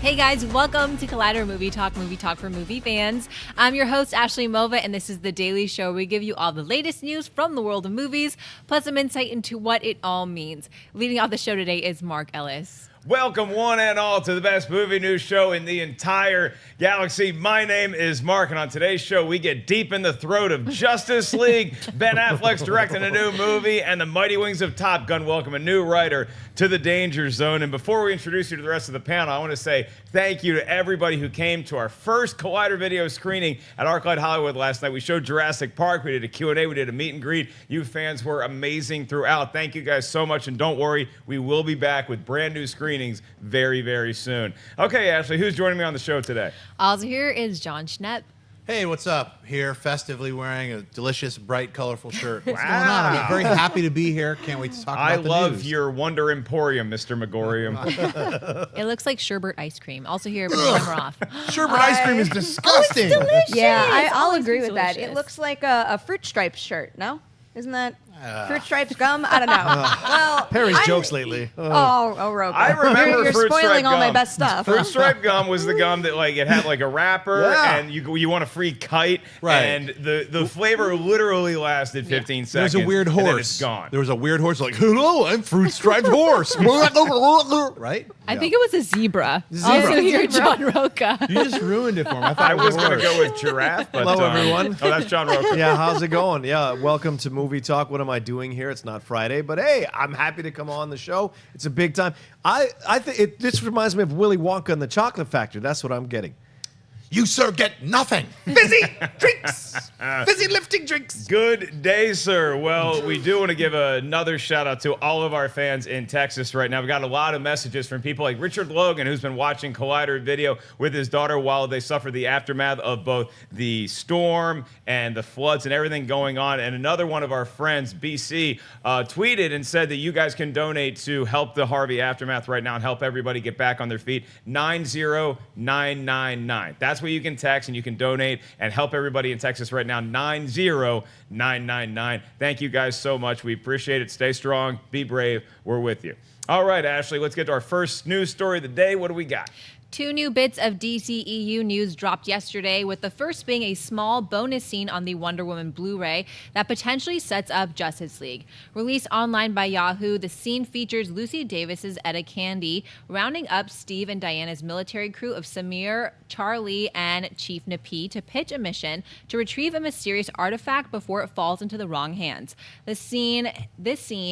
Hey guys, welcome to Collider Movie Talk for movie fans. I'm your host, Ashley Mova, and this is the daily show where we give you all the latest news from the world of movies, plus some insight into what it all means. Leading off the show today is Marc Ellis. Welcome one and all to the best movie news show in the entire galaxy. My name is Marc, and on today's show, we get deep in the throat of Justice League. Ben Affleck's directing a new movie, and the mighty wings of Top Gun welcome a new writer to the Danger Zone. And before we introduce you to the rest of the panel, I want to say thank you to everybody who came to our first Collider video screening at ArcLight Hollywood last night. We showed Jurassic Park, we did a Q&A, we did a meet and greet. You fans were amazing throughout. Thank you guys so much, and don't worry, we will be back with brand new screenings very, very soon. Okay, Ashley, who's joining me on the show today? Also here is Jon Schnepp. Hey, what's up? Here, festively wearing a delicious, bright, colorful shirt. What's Wow. going on? I'm very happy to be here. Can't wait to talk about the news. I love your Wonder Emporium, Mr. Megorium. It looks like sherbet ice cream. Also here, Perri Nemiroff. Sherbet ice cream is disgusting. Yeah, I'll Always agree with that. delicious. It looks like a fruit stripes shirt, no? Isn't that fruit stripes gum? I don't know. Well, Perry's jokes lately. Oh, Rocha. I remember You're fruit spoiling stripe all my gum. best stuff. Fruit stripe gum was the gum that it had like a wrapper, Yeah. and you want a free kite, Right. and the flavor literally lasted 15 seconds. There's a weird and then horse. it's gone. There was a weird horse like, hello, I'm fruit striped horse. Right? I think it was a zebra. Zebra. Also here, John Rocha. You just ruined it for me. I thought I it was going to horse. go with giraffe, but Hello, everyone. Oh, that's John Rocha. Yeah, how's it going? Yeah, welcome to Movie Talk. What am I doing here? It's not Friday, but hey, I'm happy to come on the show. It's a big time. I think this reminds me of Willy Wonka and the Chocolate Factory. That's what I'm getting. You, sir, get nothing. Fizzy drinks. Fizzy lifting drinks. Good day, sir. Well, we do want to give another shout out to all of our fans in Texas right now. We got a lot of messages from people like Richard Logan, who's been watching Collider video with his daughter while they suffer the aftermath of both the storm and the floods and everything going on. And another one of our friends, BC, tweeted and said that you guys can donate to help the Harvey aftermath right now and help everybody get back on their feet. 90999. That's what you can text, and you can donate and help everybody in Texas right now. 90999. Thank you guys so much. We appreciate it. Stay strong. Be brave. We're with you. All right, Ashley, let's get to our first news story of the day. What do we got? Two new bits of DCEU news dropped yesterday, with the first being a small bonus scene on the Wonder Woman Blu-ray that potentially sets up Justice League. Released online by Yahoo, the scene features Lucy Davis Etta Candy rounding up Steve and Diana's military crew of Samir, Charlie, and Chief Napi to pitch a mission to retrieve a mysterious artifact before it falls into the wrong hands. This scene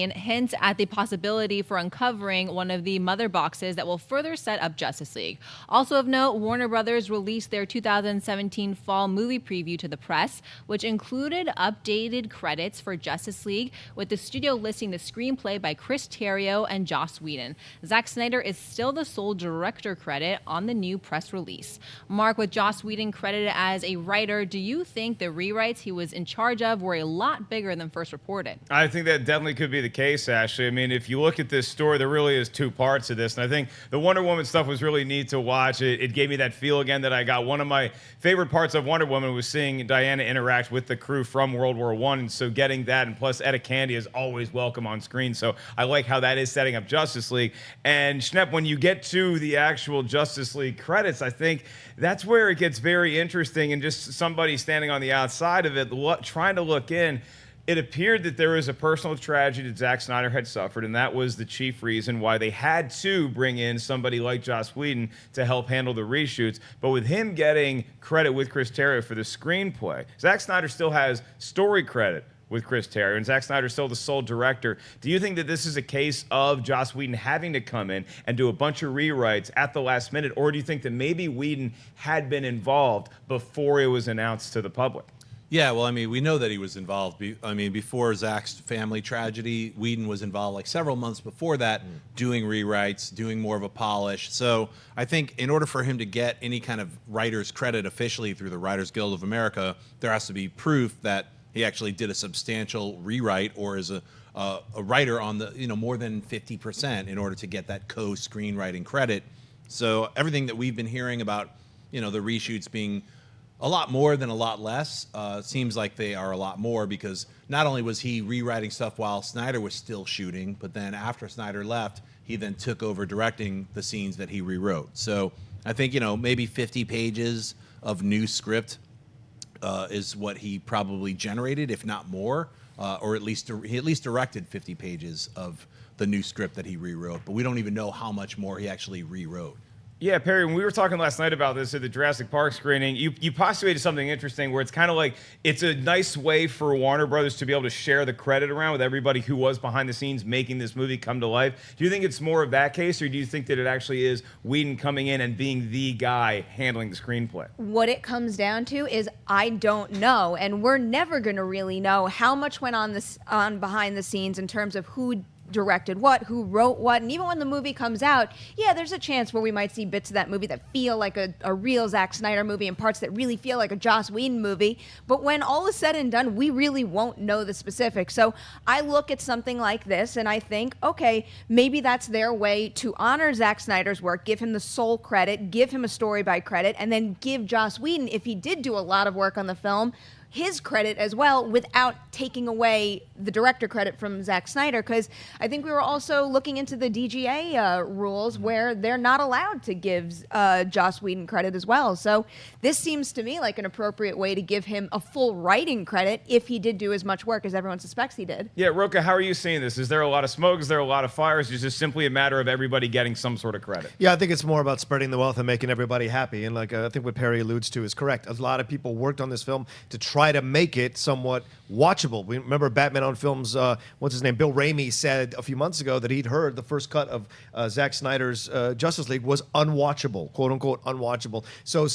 hints at the possibility for uncovering one of the mother boxes that will further set up Justice League. Also of note, Warner Brothers released their 2017 fall movie preview to the press, which included updated credits for Justice League, with the studio listing the screenplay by Chris Terrio and Joss Whedon. Zack Snyder is still the sole director credit on the new press release. Marc, with Joss Whedon credited as a writer, do you think the rewrites he was in charge of were a lot bigger than first reported? I think that definitely could be the case, Ashley. I mean, if you look at this story, there really is two parts to this. And I think the Wonder Woman stuff was really neat to watch. It gave me that feel again that I got. One of my favorite parts of Wonder Woman was seeing Diana interact with the crew from World War I. And so getting that, and plus Etta Candy is always welcome on screen. So I like how that is setting up Justice League. And Schnepp, when you get to the actual Justice League credits, I think that's where it gets very interesting. And just somebody standing on the outside of it, trying to look in, it appeared that there was a personal tragedy that Zack Snyder had suffered, and that was the chief reason why they had to bring in somebody like Joss Whedon to help handle the reshoots. But with him getting credit with Chris Terrio for the screenplay, Zack Snyder still has story credit with Chris Terrio, and Zack Snyder's still the sole director. Do you think that this is a case of Joss Whedon having to come in and do a bunch of rewrites at the last minute, or do you think that maybe Whedon had been involved before it was announced to the public? Yeah, well, I mean, we know that he was involved. Before Zach's family tragedy, Whedon was involved like several months before that, doing rewrites, doing more of a polish. So I think in order for him to get any kind of writer's credit officially through the Writers Guild of America, there has to be proof that he actually did a substantial rewrite or is a writer on the more than 50% in order to get that co-screenwriting credit. So everything that we've been hearing about the reshoots being a lot more than a lot less. Seems like they are a lot more because not only was he rewriting stuff while Snyder was still shooting, but then after Snyder left, he then took over directing the scenes that he rewrote. So I think, maybe 50 pages of new script is what he probably generated, if not more, or he at least directed 50 pages of the new script that he rewrote. But we don't even know how much more he actually rewrote. Yeah, Perri, when we were talking last night about this at the Jurassic Park screening, you postulated something interesting where it's kind of like it's a nice way for Warner Brothers to be able to share the credit around with everybody who was behind the scenes making this movie come to life. Do you think it's more of that case, or do you think that it actually is Whedon coming in and being the guy handling the screenplay? What it comes down to is I don't know, and we're never going to really know how much went on behind the scenes in terms of who directed what, who wrote what, and even when the movie comes out, yeah, there's a chance where we might see bits of that movie that feel like a real Zack Snyder movie and parts that really feel like a Joss Whedon movie. But when all is said and done, we really won't know the specifics. So I look at something like this and I think, okay, maybe that's their way to honor Zack Snyder's work, give him the sole credit, give him a story by credit, and then give Joss Whedon, if he did do a lot of work on the film, his credit as well without taking away the director credit from Zack Snyder, because I think we were also looking into the DGA rules where they're not allowed to give Joss Whedon credit as well. So this seems to me like an appropriate way to give him a full writing credit if he did do as much work as everyone suspects he did. Yeah, Rocha, how are you seeing this? Is there a lot of smoke? Is there a lot of fires? Is this simply a matter of everybody getting some sort of credit? Yeah, I think it's more about spreading the wealth and making everybody happy. And I think what Perri alludes to is correct. A lot of people worked on this film to try to make it somewhat watchable. We remember Batman on Film's, what's his name, Bill Raimi said a few months ago that he'd heard the first cut of Zack Snyder's Justice League was unwatchable, quote unquote unwatchable. So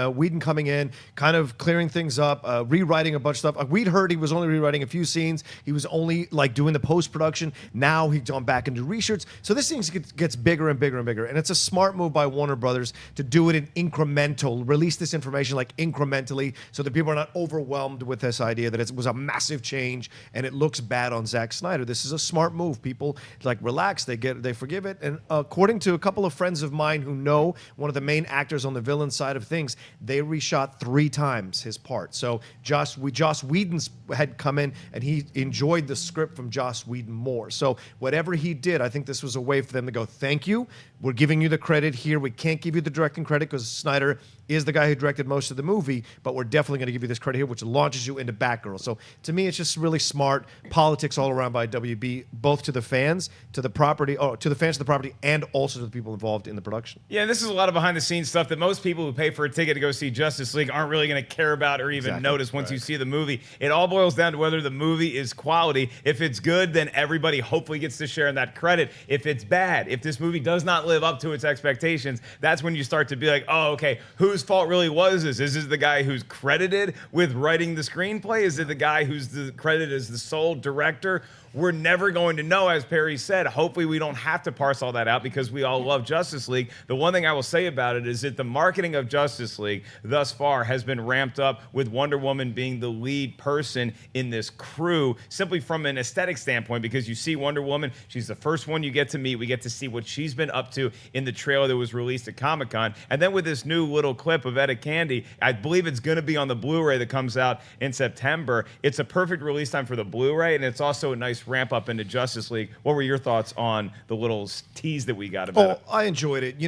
Whedon coming in, kind of clearing things up, rewriting a bunch of stuff. We'd heard he was only rewriting a few scenes. He was only doing the post-production. Now he's gone back into reshoots. So this thing gets bigger and bigger and bigger. And it's a smart move by Warner Brothers to do it in incremental, release this information incrementally so that people are not overwhelmed with this idea that it was a massive change and it looks bad on Zack Snyder. This is a smart move. People relax, they forgive it. And according to a couple of friends of mine who know one of the main actors on the villain side of things, they reshot 3 times his part. So Joss Whedon had come in and he enjoyed the script from Joss Whedon more. So whatever he did, I think this was a way for them to go, thank you. We're giving you the credit here. We can't give you the directing credit because Snyder is the guy who directed most of the movie, but we're definitely going to give you this credit here, which launches you into Batgirl. So to me, it's just really smart politics all around by WB, both to the fans, to the property, to the fans of the property, and also to the people involved in the production. Yeah, this is a lot of behind-the-scenes stuff that most people who pay for a ticket to go see Justice League aren't really going to care about or even notice once you see the movie. It all boils down to whether the movie is quality. If it's good, then everybody hopefully gets to share in that credit. If it's bad, if this movie does not live up to its expectations, that's when you start to be like, oh, okay, whose fault really was this? Is this the guy who's credited with writing the screenplay? Is it the guy who's credited as the sole director? We're never going to know, as Perri said. Hopefully we don't have to parse all that out because we all love Justice League. The one thing I will say about it is that the marketing of Justice League thus far has been ramped up with Wonder Woman being the lead person in this crew, simply from an aesthetic standpoint, because you see Wonder Woman, she's the first one you get to meet. We get to see what she's been up to in the trailer that was released at Comic-Con. And then with this new little clip of Etta Candy, I believe it's going to be on the Blu-ray that comes out in September. It's a perfect release time for the Blu-ray, and it's also a nice ramp up into Justice League. What were your thoughts on the little tease that we got about it? I enjoyed it.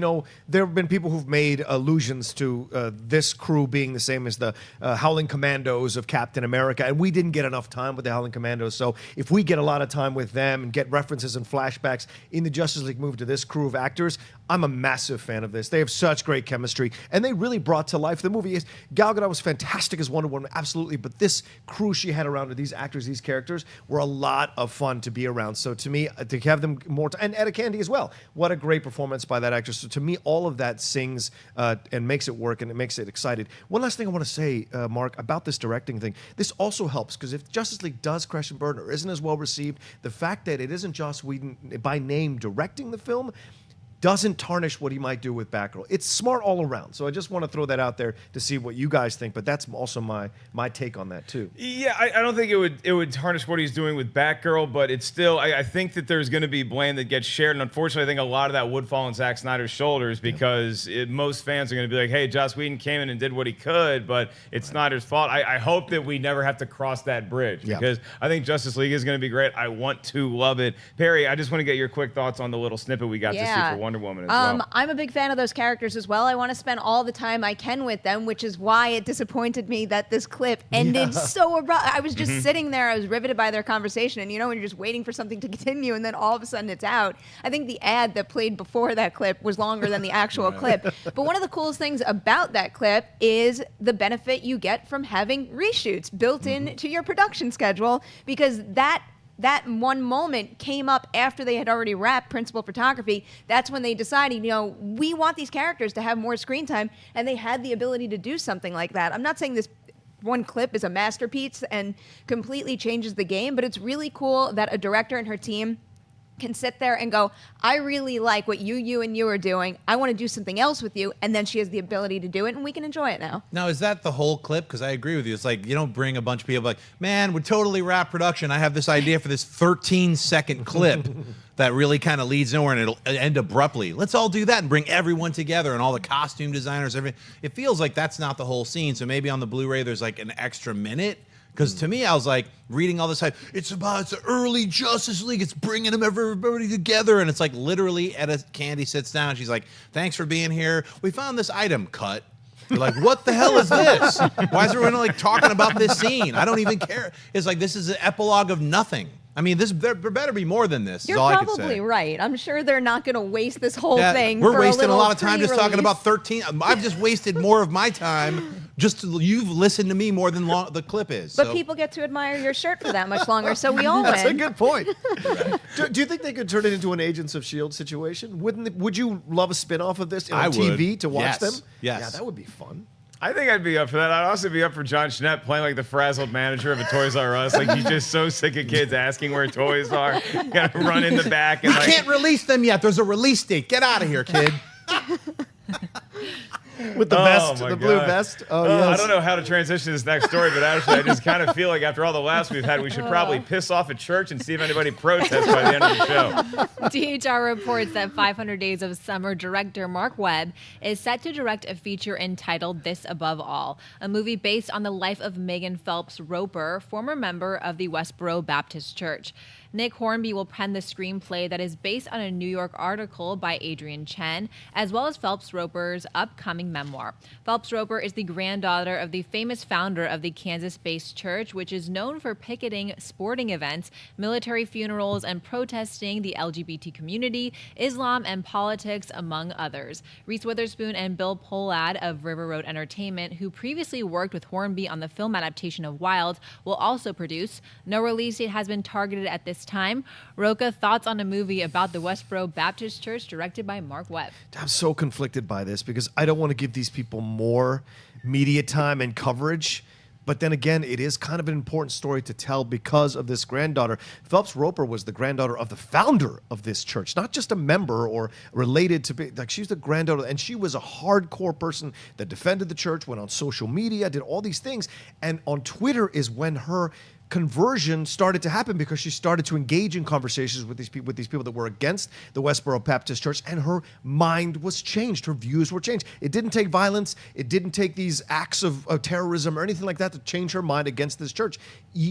There have been people who've made allusions to this crew being the same as the Howling Commandos of Captain America, and we didn't get enough time with the Howling Commandos. So if we get a lot of time with them and get references and flashbacks in the Justice League movie to this crew of actors, I'm a massive fan of this. They have such great chemistry, and they really brought to life the movie. Gal Gadot was fantastic as Wonder Woman, absolutely, but this crew she had around her, these actors, these characters, were a lot of fun to be around. So to me, to have them more time, and Etta Candy as well. What a great performance by that actress. So to me, all of that sings and makes it work, and it makes it excited. One last thing I want to say, Marc, about this directing thing. This also helps, because if Justice League does crash and burn or isn't as well received, the fact that it isn't Joss Whedon by name directing the film doesn't tarnish what he might do with Batgirl. It's smart all around. So I just want to throw that out there to see what you guys think, but that's also my take on that too. Yeah, I don't think it would tarnish what he's doing with Batgirl, but it's still, I think that there's going to be blame that gets shared, and unfortunately I think a lot of that would fall on Zack Snyder's shoulders because most fans are going to be like, hey, Joss Whedon came in and did what he could, but it's Snyder's fault. I hope that we never have to cross that bridge because I think Justice League is going to be great. I want to love it. Perri, I just want to get your quick thoughts on the little snippet we got to see for Wonder Woman as well. I'm a big fan of those characters as well. I want to spend all the time I can with them, which is why it disappointed me that this clip ended so abrupt. I was just sitting there. I was riveted by their conversation. And, when you're just waiting for something to continue and then all of a sudden it's out. I think the ad that played before that clip was longer than the actual clip. But one of the coolest things about that clip is the benefit you get from having reshoots built into your production schedule, because that one moment came up after they had already wrapped principal photography. That's when they decided, we want these characters to have more screen time, and they had the ability to do something like that. I'm not saying this one clip is a masterpiece and completely changes the game, but it's really cool that a director and her team can sit there and go, I really like what you are doing. I want to do something else with you. And then she has the ability to do it, and we can enjoy it now. Now, is that the whole clip? Because I agree with you. It's like, you don't bring a bunch of people like, man, we totally wrap production. I have this idea for this 13-second clip that really kind of leads nowhere, and it'll end abruptly. Let's all do that and bring everyone together and all the costume designers, everything. It feels like that's not the whole scene. So maybe on the Blu-ray, there's like an extra minute. Because to me, I was like reading all this hype. It's the early Justice League. It's bringing everybody together. And it's like literally Etta Candy sits down. She's like, thanks for being here. We found this item. Cut. You're like, what the hell is this? Why is everyone like talking about this scene? I don't even care. It's like, this is an epilogue of nothing. I mean, there better be more than this. You're is all I could probably say. right. I'm sure they're not going to waste this whole thing. We're for wasting a lot of little time just talking pre-release. about 13. I've just wasted more of my time. You've listened to me more than the clip is. But so. people get to admire your shirt for that much longer, so we all That's win. a good point. Do you think they could turn it into an Agents of S.H.I.E.L.D. situation? Would you love a spin-off of this on TV to watch Yes. them? Yes. Yeah, that would be fun. I think I'd be up for that. I'd also be up for Jon Schnepp playing like the frazzled manager of a Toys R Us. Like, he's just so sick of kids asking where toys are. You gotta run in the back and We can't release them yet. There's a release date. Get out of here, kid. With the vest, my the blue God. vest. I don't know how to transition to this next story, but actually, I just kind of feel like after all the laughs we've had, we should probably piss off a church and see if anybody protests by the end of the show. DHR reports that 500 Days of Summer director Marc Webb is set to direct a feature entitled This Above All, a movie based on the life of Megan Phelps Roper, former member of the Westboro Baptist Church. Nick Hornby will pen the screenplay that is based on a New York article by Adrian Chen, as well as Phelps Roper's upcoming memoir. Phelps Roper is the granddaughter of the famous founder of the Kansas-based church, which is known for picketing sporting events, military funerals, and protesting the LGBT community, Islam, and politics, among others. Reese Witherspoon and Bill Pohlad of River Road Entertainment, who previously worked with Hornby on the film adaptation of Wild, will also produce. No release date has been targeted at this time. Rocha, thoughts on a movie about the Westboro Baptist Church directed by Marc Webb? I'm so conflicted by this because I don't want to give these people more media time and coverage. But then again, it is kind of an important story to tell because of this granddaughter. Phelps Roper was the granddaughter of the founder of this church, not just a member or related to, like, she's the granddaughter, and she was a hardcore person that defended the church, went on social media, did all these things. And on Twitter is when her conversion started to happen because she started to engage in conversations with these people that were against the Westboro Baptist Church, and her mind was changed. Her views were changed. It didn't take violence. It didn't take these acts of terrorism or anything like that to change her mind against this church.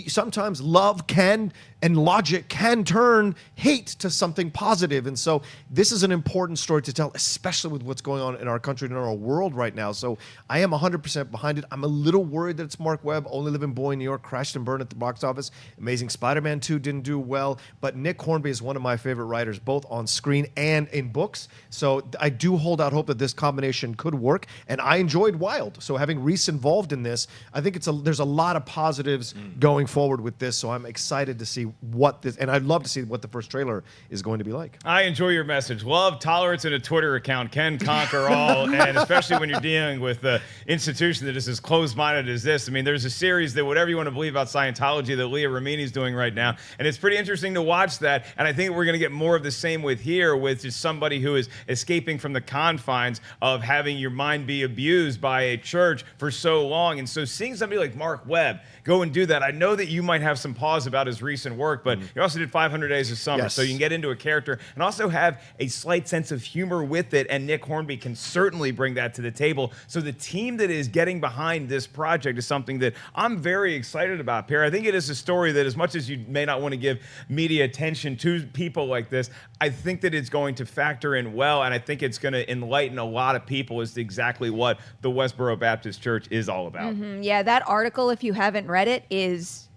Sometimes love can and logic can turn hate to something positive. And so this is an important story to tell, especially with what's going on in our country and in our world right now. So I am 100% behind it. I'm a little worried that it's Marc Webb, Only Living Boy in New York, crashed and burned at the box office. Amazing Spider-Man 2 didn't do well, but Nick Hornby is one of my favorite writers, both on screen and in books. So I do hold out hope that this combination could work, and I enjoyed Wild. So having Reese involved in this, I think there's a lot of positives going forward with this. So I'm excited to see what this, and I'd love to see what the first trailer is going to be like. I enjoy your message. Love, tolerance, and a Twitter account can conquer all, and especially when you're dealing with the institution that is as closed-minded as this. I mean, there's a series that, whatever you want to believe about Scientology, that Leah Remini's doing right now, and it's pretty interesting to watch that, and I think we're going to get more of the same with here, with just somebody who is escaping from the confines of having your mind be abused by a church for so long. And so seeing somebody like Marc Webb go and do that, I know that you might have some pause about his recent work, but you also did 500 Days of Summer, Yes. so you can get into a character and also have a slight sense of humor with it, and Nick Hornby can certainly bring that to the table. So the team that is getting behind this project is something that I'm very excited about, Perri. I think it as a story that, as much as you may not want to give media attention to people like this, I think that it's going to factor in well, and I think it's going to enlighten a lot of people as to exactly what the Westboro Baptist Church is all about. Yeah, that article, if you haven't read it, it's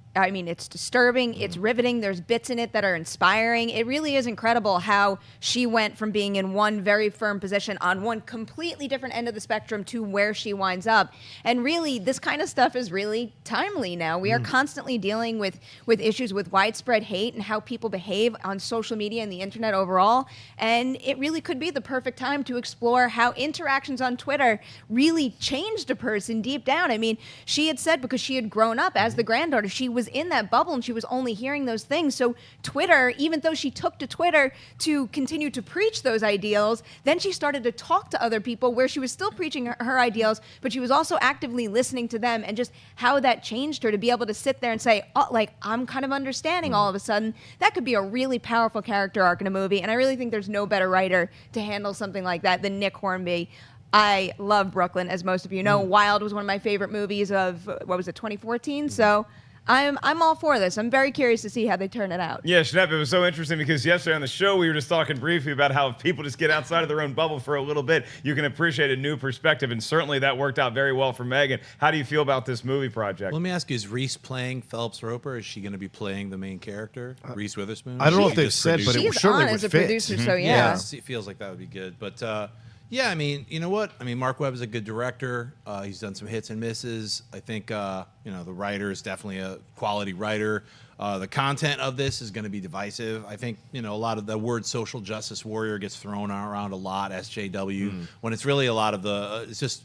disturbing. It's riveting. There's bits in it that are inspiring. It really is incredible how she went from being in one very firm position on one completely different end of the spectrum to where she winds up. And really, this kind of stuff is really timely now. We are constantly dealing with issues with widespread hate and how people behave on social media and the internet overall. And it really could be the perfect time to explore how interactions on Twitter really changed a person deep down. I mean, she had said, because she had grown up as the granddaughter, she was in that bubble and she was only hearing those things. So Twitter, even though she took to Twitter to continue to preach those ideals, then she started to talk to other people where she was still preaching her ideals, but she was also actively listening to them, and just how that changed her to be able to sit there and say, oh, like, I'm kind of understanding all of a sudden. That could be a really powerful character arc in a movie, and I really think there's no better writer to handle something like that than Nick Hornby. I love Brooklyn, as most of you know. Wild was one of my favorite movies of, 2014? So I'm all for this. I'm very curious to see how they turn it out. Yeah, Schnepp, it was so interesting because yesterday on the show we were just talking briefly about how if people just get outside of their own bubble for a little bit, you can appreciate a new perspective, and certainly that worked out very well for Megan. How do you feel about this movie project? Let me ask you, is Reese playing Phelps Roper? Is she going to be playing the main character, Reese Witherspoon? I don't know She if they've just said, but produced it She's surely on would as a fit. producer, so Yeah, it feels like that would be good. But yeah, I mean, you know what? I mean, Marc Webb is a good director. He's done some hits and misses. I think, the writer is definitely a quality writer. The content of this is going to be divisive. I think, a lot of the word social justice warrior gets thrown around a lot, SJW, when it's really a lot of it's just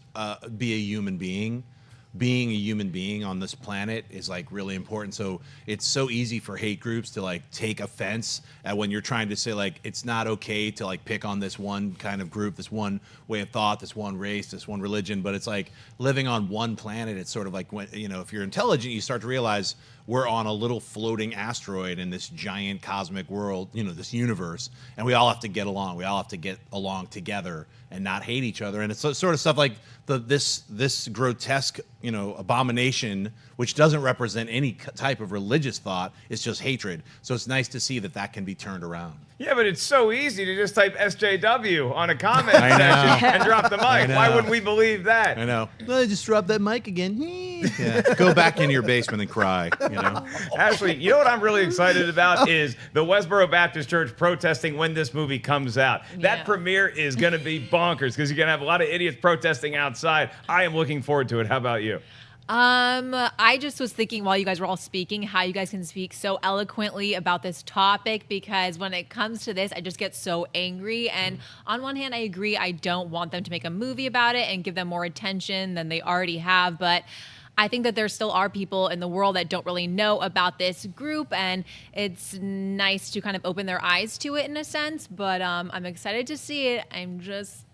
be a human being. Being a human being on this planet is like really important. So it's so easy for hate groups to like take offense at when you're trying to say like it's not okay to like pick on this one kind of group, this one way of thought, this one race, this one religion. But it's like living on one planet. It's sort of like when, if you're intelligent, you start to realize we're on a little floating asteroid in this giant cosmic world, this universe, and we all have to get along. We all have to get along together and not hate each other. And it's sort of stuff like this grotesque, abomination, which doesn't represent any type of religious thought. It's just hatred. So it's nice to see that can be turned around. Yeah, but it's so easy to just type SJW on a comment section and drop the mic. Why wouldn't we believe that? I know. Well, I just dropped that mic again. Yeah. Go back in your basement and cry. Ashley, you know what I'm really excited about is the Westboro Baptist Church protesting when this movie comes out. That premiere is going to be bonkers because you're going to have a lot of idiots protesting outside. I am looking forward to it. How about you? I just was thinking while you guys were all speaking how you guys can speak so eloquently about this topic, because when it comes to this, I just get so angry. And on one hand, I agree, I don't want them to make a movie about it and give them more attention than they already have. But I think that there still are people in the world that don't really know about this group, and it's nice to kind of open their eyes to it in a sense. But I'm excited to see it. I'm just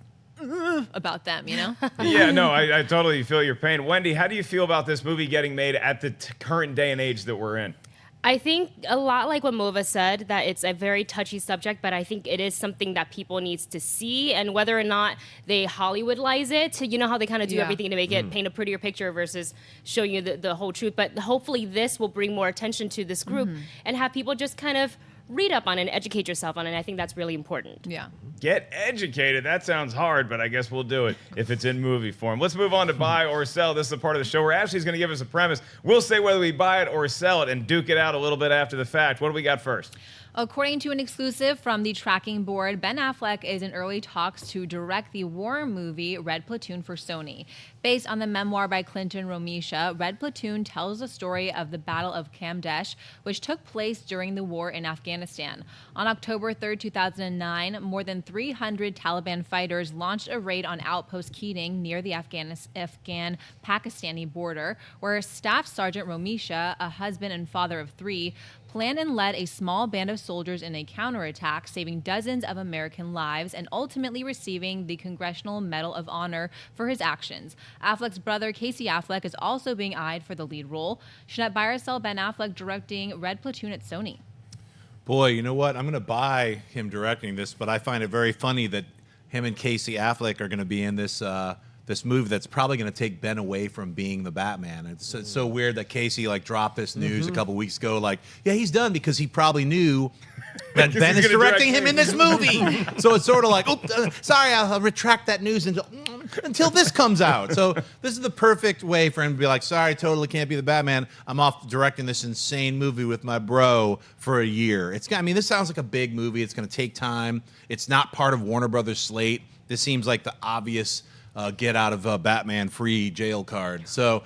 about them, Yeah, no, I totally feel your pain. Wendy, how do you feel about this movie getting made at the current day and age that we're in? I think a lot like what Mova said, that it's a very touchy subject, but I think it is something that people needs to see, and whether or not they Hollywoodize it, how they kind of do everything to make it paint a prettier picture versus show you the whole truth. But hopefully this will bring more attention to this group and have people just kind of read up on it and educate yourself on it. And I think that's really important. Yeah. Get educated. That sounds hard, but I guess we'll do it if it's in movie form. Let's move on to buy or sell. This is the part of the show where Ashley's going to give us a premise. We'll say whether we buy it or sell it and duke it out a little bit after the fact. What do we got first? According to an exclusive from the tracking board, Ben Affleck is in early talks to direct the war movie Red Platoon for Sony. Based on the memoir by Clinton Romisha, Red Platoon tells the story of the Battle of Kamdesh, which took place during the war in Afghanistan. On October 3, 2009, more than 300 Taliban fighters launched a raid on outpost Keating near the Afghan-Pakistani border, where Staff Sergeant Romisha, a husband and father of 3, planned and led a small band of soldiers in a counterattack, saving dozens of American lives and ultimately receiving the Congressional Medal of Honor for his actions. Affleck's brother, Casey Affleck, is also being eyed for the lead role. Schnepp, buy or sell Ben Affleck directing Red Platoon at Sony? Boy, you know what? I'm going to buy him directing this, but I find it very funny that him and Casey Affleck are going to be in this this move that's probably going to take Ben away from being the Batman. It's so weird that Casey like dropped this news a couple weeks ago, like, yeah, he's done, because he probably knew that Ben is directing him in this movie. So it's sort of like, sorry, I'll retract that news until this comes out. So this is the perfect way for him to be like, sorry, totally can't be the Batman. I'm off directing this insane movie with my bro for a year. This sounds like a big movie. It's going to take time. It's not part of Warner Brothers' slate. This seems like the obvious get out of Batman free jail card. So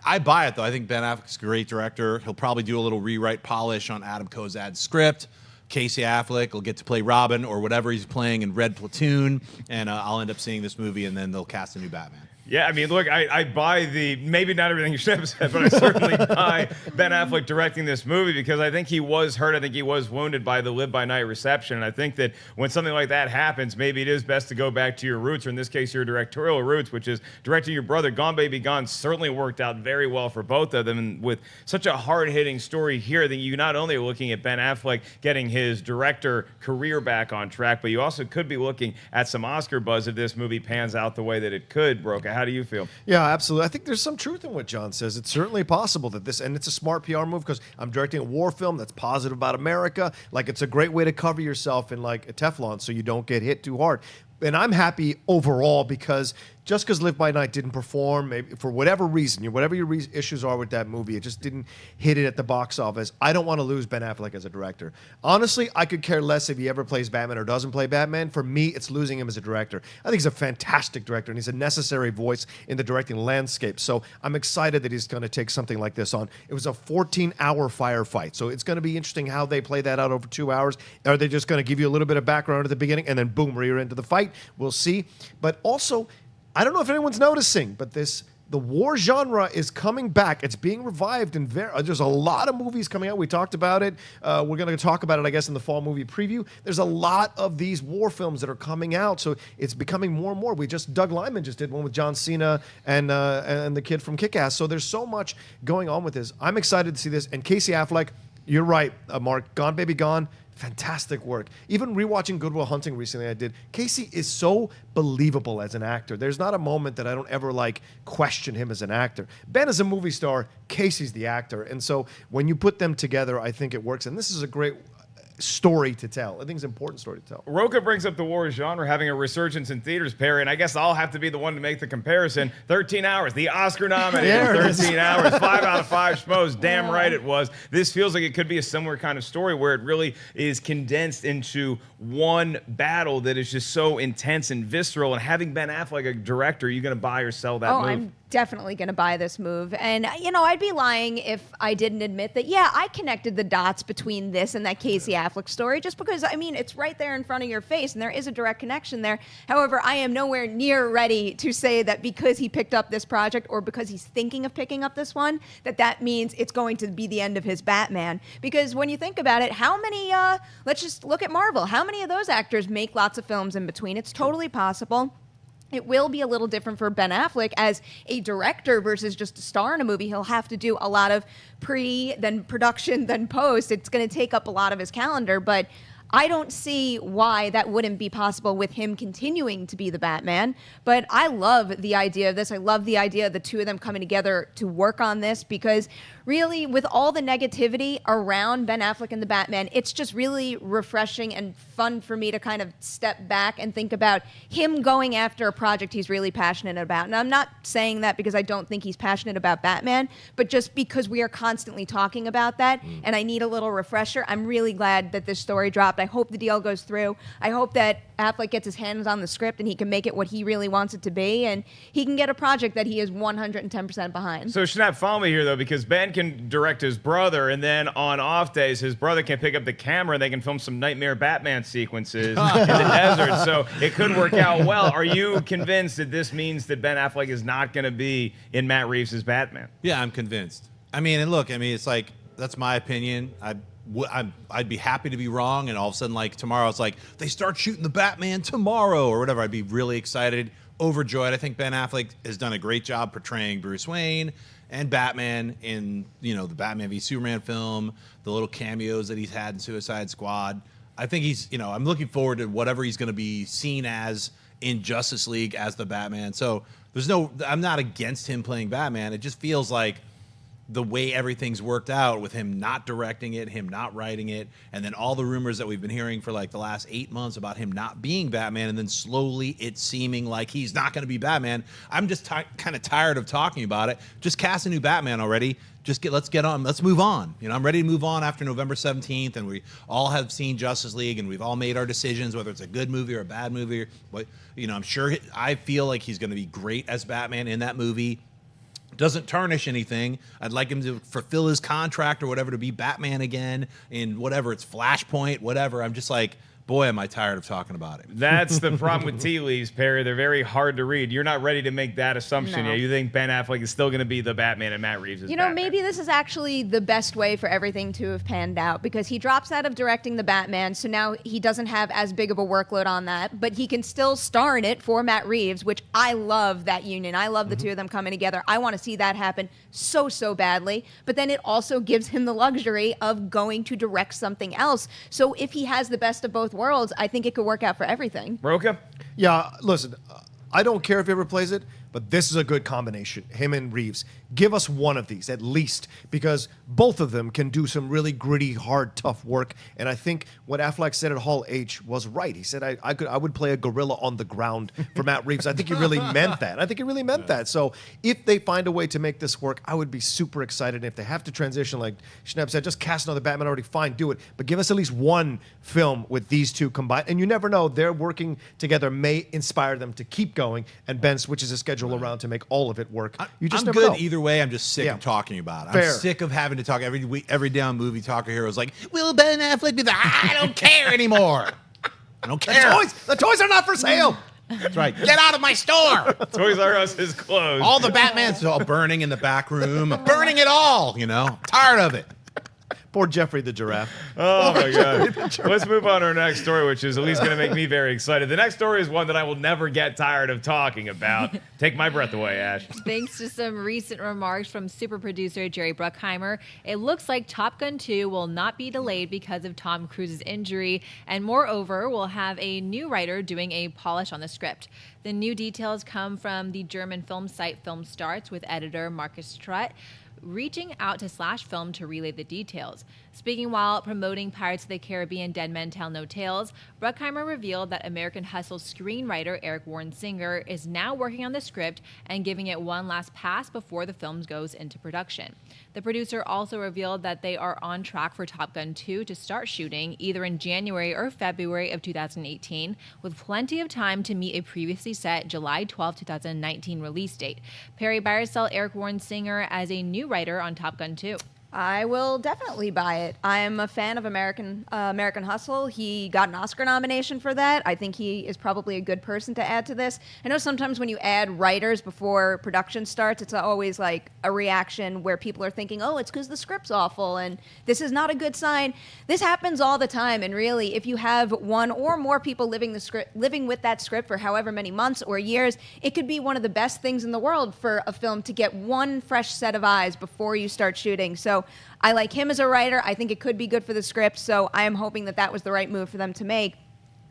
I buy it, though. I think Ben Affleck's a great director. He'll probably do a little rewrite polish on Adam Kozad's script. Casey Affleck will get to play Robin or whatever he's playing in Red Platoon, and I'll end up seeing this movie, and then they'll cast a new Batman. Yeah, I mean, look, I buy maybe not everything Schnepp said, but I certainly buy Ben Affleck directing this movie, because I think he was hurt. I think he was wounded by the Live by Night reception. And I think that when something like that happens, maybe it is best to go back to your roots, or in this case, your directorial roots, which is directing your brother. Gone Baby Gone certainly worked out very well for both of them. And with such a hard-hitting story here, that you not only are looking at Ben Affleck getting his director career back on track, but you also could be looking at some Oscar buzz if this movie pans out the way that it could, Rocha. How do you feel? Yeah, absolutely. I think there's some truth in what Jon says. It's certainly possible that this, and it's a smart PR move, because I'm directing a war film that's positive about America. Like, it's a great way to cover yourself in like a Teflon so you don't get hit too hard. And I'm happy overall, because just because Live by Night didn't perform, maybe for whatever reason, whatever your issues are with that movie, it just didn't hit it at the box office. I don't want to lose Ben Affleck as a director. Honestly, I could care less if he ever plays Batman or doesn't play Batman. For me, it's losing him as a director. I think he's a fantastic director, and he's a necessary voice in the directing landscape. So I'm excited that he's going to take something like this on. It was a 14-hour firefight, so it's going to be interesting how they play that out over 2 hours. Are they just going to give you a little bit of background at the beginning, and then boom, you're into the fight? We'll see. But also, I don't know if anyone's noticing, but the war genre is coming back. It's being revived, and there's a lot of movies coming out. We talked about it. We're going to talk about it, I guess, in the fall movie preview. There's a lot of these war films that are coming out, so it's becoming more and more. Doug Liman just did one with John Cena and the kid from Kick-Ass. So there's so much going on with this. I'm excited to see this. And Casey Affleck, you're right, Marc. Gone Baby Gone. Fantastic work. Even rewatching Good Will Hunting recently, I did. Casey is so believable as an actor. There's not a moment that I don't ever question him as an actor. Ben is a movie star. Casey's the actor. And so when you put them together, I think it works. And this is a great story to tell. I think it's an important story to tell. Rocha brings up the war genre having a resurgence in theaters, Perri, and I guess I'll have to be the one to make the comparison. 13 hours, the Oscar nominated 13 hours, 5 out of 5 schmoes. Damn right it was. This feels like it could be a similar kind of story where it really is condensed into one battle that is just so intense and visceral. And having Ben Affleck a director, are you going to buy or sell that move? I'm definitely going to buy this move. And, I'd be lying if I didn't admit that, yeah, I connected the dots between this and that Casey Affleck story, just because, it's right there in front of your face, and there is a direct connection there. However, I am nowhere near ready to say that because he picked up this project, or because he's thinking of picking up this one, that means it's going to be the end of his Batman. Because when you think about it, how many, let's just look at Marvel, how many of those actors make lots of films in between? It's totally possible. It will be a little different for Ben Affleck as a director versus just a star in a movie. He'll have to do a lot of then production, then post. It's going to take up a lot of his calendar, but I don't see why that wouldn't be possible with him continuing to be the Batman. But I love the idea of this. I love the idea of the two of them coming together to work on this, because really, with all the negativity around Ben Affleck and the Batman, it's just really refreshing and fun for me to kind of step back and think about him going after a project he's really passionate about. And I'm not saying that because I don't think he's passionate about Batman, but just because we are constantly talking about that, and I need a little refresher. I'm really glad that this story dropped. I hope the deal goes through. I hope that Affleck gets his hands on the script and he can make it what he really wants it to be, and he can get a project that he is 110% behind. So Schnepp, follow me here, though, because Ben can direct his brother, and then on off days, his brother can pick up the camera and they can film some Nightmare Batman sequences in the desert. So it could work out well. Are you convinced that this means that Ben Affleck is not going to be in Matt Reeves' Batman? Yeah, I'm convinced. It's like, that's my opinion. I'd be happy to be wrong, and all of a sudden, tomorrow, it's like they start shooting the Batman tomorrow or whatever. I'd be really excited, overjoyed. I think Ben Affleck has done a great job portraying Bruce Wayne and Batman in the Batman v Superman film, the little cameos that he's had in Suicide Squad. I think he's I'm looking forward to whatever he's going to be seen as in Justice League as the Batman. So I'm not against him playing Batman. It just feels like the way everything's worked out with him not directing it, him not writing it, and then all the rumors that we've been hearing for like the last 8 months about him not being Batman, and then slowly it seeming like he's not going to be Batman. I'm just kind of tired of talking about it. Just cast a new Batman already. Let's move on. I'm ready to move on after November 17th, and we all have seen Justice League, and we've all made our decisions, whether it's a good movie or a bad movie. But I'm sure I feel like he's going to be great as Batman in that movie. Doesn't tarnish anything. I'd like him to fulfill his contract or whatever to be Batman again in whatever, it's Flashpoint, whatever. I'm just like, boy, am I tired of talking about it. That's the problem with tea leaves, Perri. They're very hard to read. You're not ready to make that assumption No. yet. You think Ben Affleck is still going to be the Batman and Matt Reeves is Batman. Maybe this is actually the best way for everything to have panned out, because he drops out of directing the Batman, so now he doesn't have as big of a workload on that, but he can still star in it for Matt Reeves, which I love that union. I love the two of them coming together. I want to see that happen so badly, but then it also gives him the luxury of going to direct something else. So if he has the best of both worlds, I think it could work out for everything. Rocha? Yeah, listen, I don't care if he ever plays it, but this is a good combination, him and Reeves. Give us one of these, at least, because both of them can do some really gritty, hard, tough work. And I think what Affleck said at Hall H was right. He said, I would play a gorilla on the ground for Matt Reeves. I think he really meant that. So if they find a way to make this work, I would be super excited. And if they have to transition, like Schnepp said, just cast another Batman already, fine, do it. But give us at least one film with these two combined. And you never know, their working together may inspire them to keep going, and Ben switches his schedule around to make all of it work. You just I'm never good know. either way. I'm just sick of talking about it. Fair. I'm sick of having to talk every week, every day on Movie Talker Heroes. Like, will Ben Affleck be the? I don't care anymore. I don't care. The toys are not for sale. That's right. Get out of my store. Toys R Us is closed. All the Batman's all burning in the back room. Burning it all. Tired of it. Poor Jeffrey the giraffe. Oh, my God. Let's move on to our next story, which is at least going to make me very excited. The next story is one that I will never get tired of talking about. Take my breath away, Ash. Thanks to some recent remarks from super producer Jerry Bruckheimer, it looks like Top Gun 2 will not be delayed because of Tom Cruise's injury, and moreover, will have a new writer doing a polish on the script. The new details come from the German film site Film Starts, with editor Marcus Strutt reaching out to Slash Film to relay the details. Speaking while promoting Pirates of the Caribbean Dead Men Tell No Tales, Bruckheimer revealed that American Hustle screenwriter Eric Warren Singer is now working on the script and giving it one last pass before the film goes into production. The producer also revealed that they are on track for Top Gun 2 to start shooting either in January or February of 2018, with plenty of time to meet a previously set July 12, 2019 release date. Perri, buy or sell Eric Warren Singer as a new writer on Top Gun 2? I will definitely buy it. I'm a fan of American Hustle. He got an Oscar nomination for that. I think he is probably a good person to add to this. I know sometimes when you add writers before production starts, it's always like a reaction where people are thinking, oh, it's because the script's awful and this is not a good sign. This happens all the time, and really, if you have one or more people living with that script for however many months or years, it could be one of the best things in the world for a film to get one fresh set of eyes before you start shooting. So I like him as a writer. I think it could be good for the script, so I am hoping that was the right move for them to make.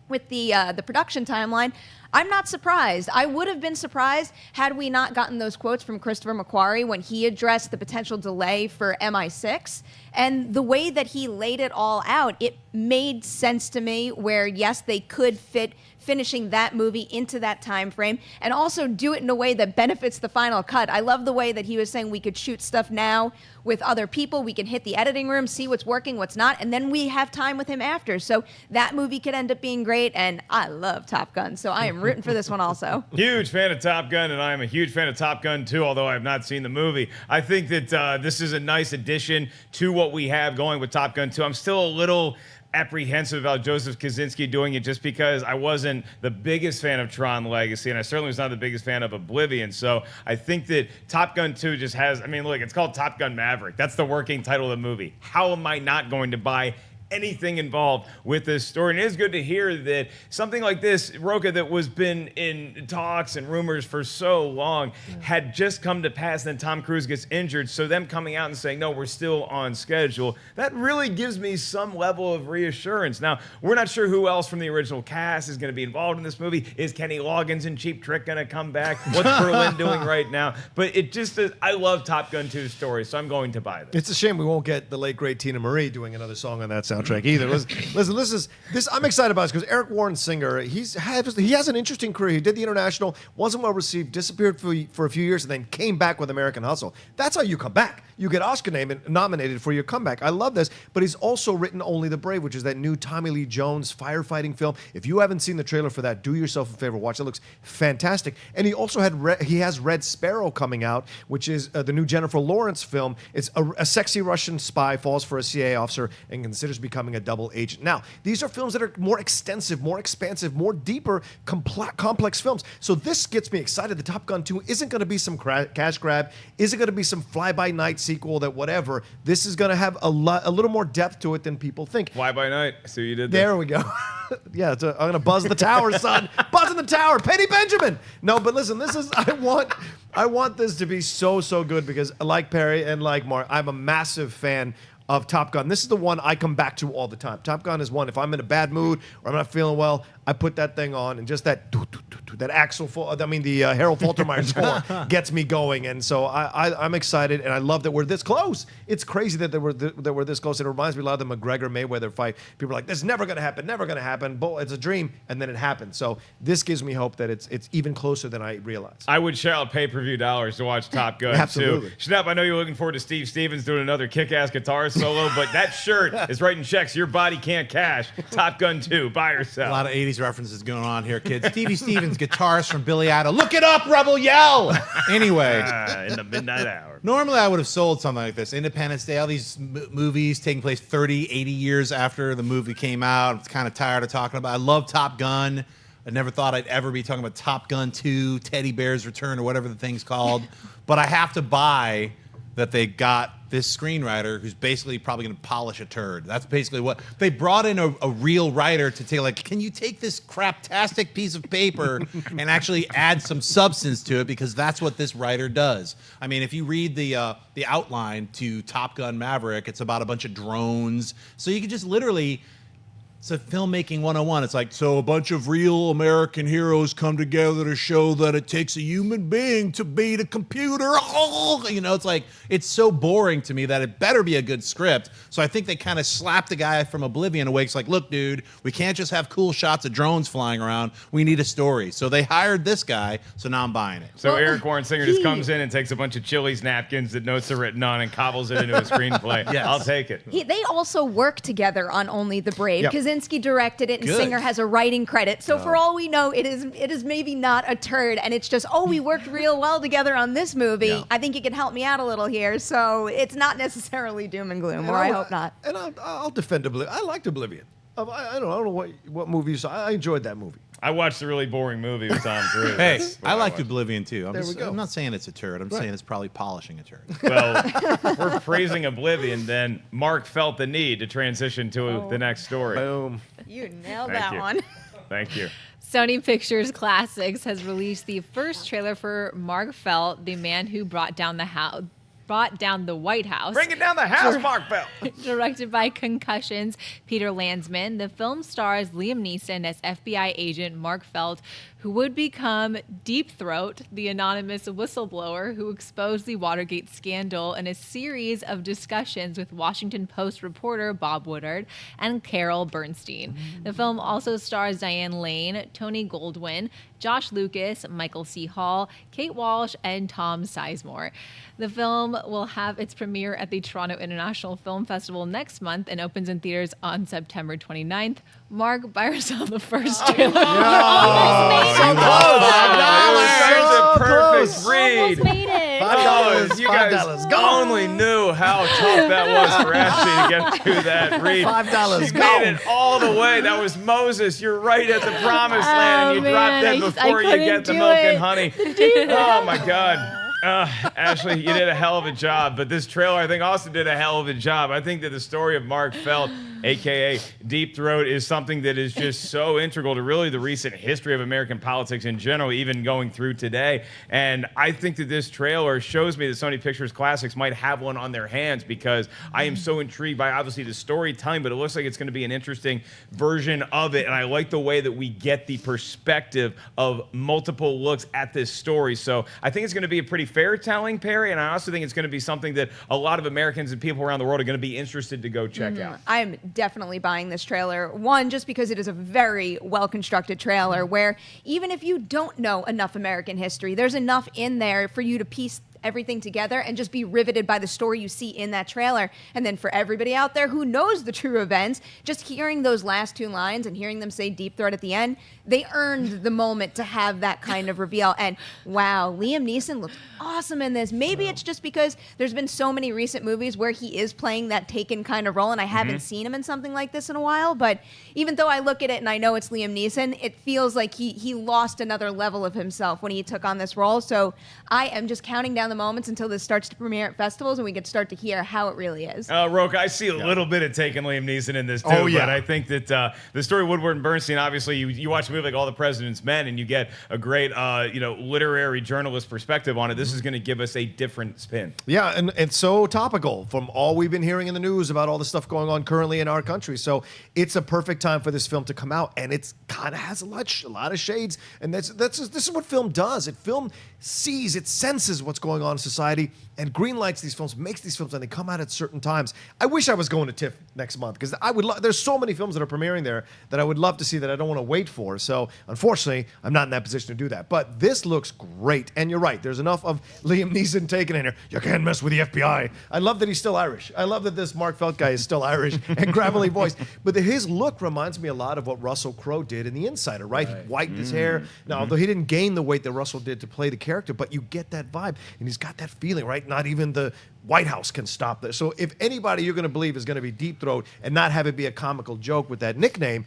With the production timeline, I'm not surprised. I would have been surprised had we not gotten those quotes from Christopher McQuarrie when he addressed the potential delay for MI6. And the way that he laid it all out, it made sense to me where, yes, they could fit finishing that movie into that time frame and also do it in a way that benefits the final cut. I love the way that he was saying we could shoot stuff now with other people. We can hit the editing room, see what's working, what's not, and then we have time with him after. So that movie could end up being great, and I love Top Gun, so I am rooting for this one also. Huge fan of Top Gun, and I am a huge fan of Top Gun 2, although I have not seen the movie. I think that this is a nice addition to what we have going with Top Gun 2. I'm still a little apprehensive about Joseph Kosinski doing it just because I wasn't the biggest fan of Tron Legacy, and I certainly was not the biggest fan of Oblivion. So I think that Top Gun 2 just has, look, it's called Top Gun Maverick. That's the working title of the movie. How am I not going to buy anything involved with this story. And it is good to hear that something like this, Rocha, that was been in talks and rumors for so long, had just come to pass. Then Tom Cruise gets injured. So them coming out and saying, no, we're still on schedule, that really gives me some level of reassurance. Now, we're not sure who else from the original cast is going to be involved in this movie. Is Kenny Loggins and Cheap Trick going to come back? What's Berlin doing right now? But it just is, I love Top Gun 2's story, so I'm going to buy this. It's a shame we won't get the late great Tina Marie doing another song on that soundtrack either. Listen, this I'm excited about this because Eric Warren Singer, he has an interesting career. He did the International, wasn't well received, disappeared for a few years, and then came back with American Hustle. That's how you come back. You get Oscar nominated for your comeback. I love this, but he's also written Only the Brave, which is that new Tommy Lee Jones firefighting film. If you haven't seen the trailer for that, do yourself a favor, watch it. It looks fantastic. And he also has Red Sparrow coming out, which is the new Jennifer Lawrence film. It's a sexy Russian spy falls for a CIA officer and considers becoming a double agent. Now, these are films that are more extensive, more expansive, more deeper, complex films. So this gets me excited. The Top Gun 2 isn't going to be some cash grab, isn't going to be some fly-by-night sequel that whatever. This is going to have a little more depth to it than people think. Fly by night. I see what you did there. There we go. Yeah, I'm going to buzz the tower, son. Buzz in the tower. Penny Benjamin. No, but listen, I want this to be so good because like Perry and like Marc, I'm a massive fan of Top Gun. This is the one I come back to all the time. Top Gun is one, if I'm in a bad mood or I'm not feeling well, I put that thing on and just that the Harold Faltermeyer score gets me going. And so I'm excited and I love that we're this close. It's crazy that we're this close. It reminds me a lot of the McGregor-Mayweather fight. People are like, this is never going to happen, never going to happen. But it's a dream, and then it happened. So this gives me hope that it's even closer than I realized. I would shell out pay-per-view dollars to watch Top Gun Absolutely. too. Schnepp, I know you're looking forward to Steve Stevens doing another kick-ass guitar solo, but that shirt is writing checks your body can't cash. Top Gun 2, buy or sell. A lot of 80s references going on here, kids. Stevie Stevens, guitarist from Billy Idol. Look it up, Rebel Yell! Anyway. In the midnight hour. Normally, I would have sold something like this. Independence Day, all these movies taking place 30, 80 years after the movie came out. I'm kind of tired of talking about it. I love Top Gun. I never thought I'd ever be talking about Top Gun 2, Teddy Bear's Return, or whatever the thing's called. But I have to buy that they got this screenwriter who's basically probably going to polish a turd. That's basically what they brought in, a real writer to say, like, can you take this craptastic piece of paper and actually add some substance to it, because that's what this writer does. I mean, if you read the outline to Top Gun Maverick, it's about a bunch of drones. So you can just literally, it's a filmmaking 101. It's like, so a bunch of real American heroes come together to show that it takes a human being to beat a computer. Oh, you know, it's like, it's so boring to me that it better be a good script. So I think they kind of slapped the guy from Oblivion awake. It's like, look, dude, we can't just have cool shots of drones flying around. We need a story. So they hired this guy. So now I'm buying it. So Eric Warren Singer just comes in and takes a bunch of Chili's napkins that notes are written on and cobbles it into a screenplay. Yes. I'll take it. They also work together on Only the Brave. Yep. Kaczynski directed it, and Good. Singer has a writing credit. So for all we know, it is maybe not a turd, and it's just, we worked real well together on this movie. Yeah. I think you can help me out a little here. So it's not necessarily doom and gloom, or I hope not. And I'll defend Oblivion. I liked Oblivion. I don't know what movie you saw. I enjoyed that movie. I watched a really boring movie with Tom Cruise. Hey, That's what I liked watched. Oblivion too. There we go. I'm not saying it's a turd. I'm Right. saying it's probably polishing a turd. Well, if we're praising Oblivion, then Marc felt the need to transition to the next story. Boom. You nailed Thank that you. one. Thank you. Sony Pictures Classics has released the first trailer for Marc Felt, the man who brought down the White House. Bring it down the house, Marc Felt. Directed by Concussion's Peter Landsman, the film stars Liam Neeson as FBI agent Marc Felt, who would become Deep Throat, the anonymous whistleblower who exposed the Watergate scandal in a series of discussions with Washington Post reporter Bob Woodward and Carol Bernstein. The film also stars Diane Lane, Tony Goldwyn, Josh Lucas, Michael C. Hall, Kate Walsh, and Tom Sizemore. The film will have its premiere at the Toronto International Film Festival next month and opens in theaters on September 29th. Marc, buy or sell the first trailer. So That's a perfect close. read. Almost made it. $5. You guys $5. Go. only knew how tough that was for Ashley to get through that read. $5. She Go. made it all the way. That was Moses. You're right at the promised land, and you Oh, dropped man, dead I before you couldn't get the do milk it. and honey. Oh my God. Ashley, you did a hell of a job, but this trailer, I think, also did a hell of a job. I think that the story of Marc Felt, a.k.a. Deep Throat, is something that is just so integral to really the recent history of American politics in general, even going through today. And I think that this trailer shows me that Sony Pictures Classics might have one on their hands, because I am so intrigued by, obviously, the storytelling, but it looks like it's going to be an interesting version of it. And I like the way that we get the perspective of multiple looks at this story. So I think it's going to be a pretty fair telling, Perri, and I also think it's going to be something that a lot of Americans and people around the world are going to be interested to go check out. I am definitely buying this trailer. One, just because it is a very well-constructed trailer where even if you don't know enough American history, there's enough in there for you to piece everything together and just be riveted by the story you see in that trailer. And then for everybody out there who knows the true events, just hearing those last two lines and hearing them say Deep Throat at the end, they earned the moment to have that kind of reveal. And wow, Liam Neeson looks awesome in this. Maybe it's just because there's been so many recent movies where he is playing that Taken kind of role, and I haven't seen him in something like this in a while. But even though I look at it and I know it's Liam Neeson, it feels like he lost another level of himself when he took on this role. So I am just counting down the moments until this starts to premiere at festivals and we can start to hear how it really is. Rocha, I see a little bit of taking Liam Neeson in this too. Oh, yeah. But I think that the story of Woodward and Bernstein, obviously, you watch a movie like All the President's Men and you get a great literary journalist perspective on it. This is going to give us a different spin. Yeah, and it's so topical from all we've been hearing in the news about all the stuff going on currently in our country. So it's a perfect time for this film to come out, and it's kind of has a lot of shades. And this is what film does. Film sees, it senses what's going on in society and greenlights these films, makes these films, and they come out at certain times. I wish I was going to TIFF next month, because I would. There's so many films that are premiering there that I would love to see that I don't want to wait for. So unfortunately, I'm not in that position to do that. But this looks great, and you're right. There's enough of Liam Neeson taken in here. You can't mess with the FBI. I love that he's still Irish. I love that this Marc Felt guy is still Irish and gravelly voice. But his look reminds me a lot of what Russell Crowe did in The Insider, right? He whitened his hair. Now, although he didn't gain the weight that Russell did to play the character, but you get that vibe, and he's got that feeling, right? Not even the White House can stop this. So if anybody you're going to believe is going to be Deep Throat and not have it be a comical joke with that nickname,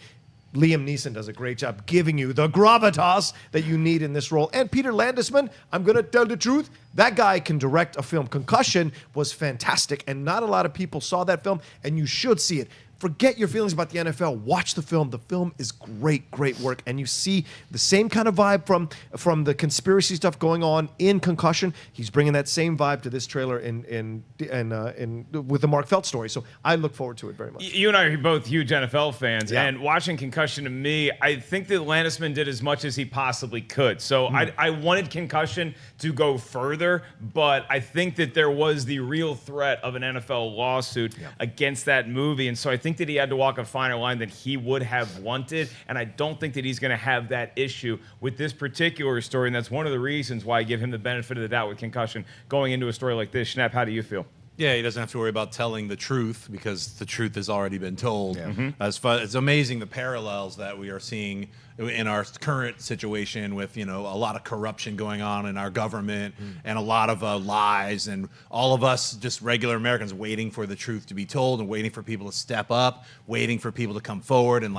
Liam Neeson does a great job giving you the gravitas that you need in this role. And Peter Landesman, I'm going to tell the truth, that guy can direct a film. Concussion was fantastic, and not a lot of people saw that film, and you should see it. Forget your feelings about the NFL. Watch the film. The film is great, great work. And you see the same kind of vibe from the conspiracy stuff going on in Concussion. He's bringing that same vibe to this trailer with the Marc Felt story. So I look forward to it very much. You and I are both huge NFL fans, and watching Concussion, to me, I think that Landesman did as much as he possibly could. So I wanted Concussion to go further, but I think that there was the real threat of an NFL lawsuit against that movie. And so I think that he had to walk a finer line than he would have wanted, and I don't think that he's going to have that issue with this particular story, and that's one of the reasons why I give him the benefit of the doubt with Concussion going into a story like this. Schnepp, how do you feel? Yeah, he doesn't have to worry about telling the truth because the truth has already been told. It's amazing the parallels that we are seeing in our current situation with, a lot of corruption going on in our government and a lot of lies, and all of us just regular Americans waiting for the truth to be told and waiting for people to step up, waiting for people to come forward and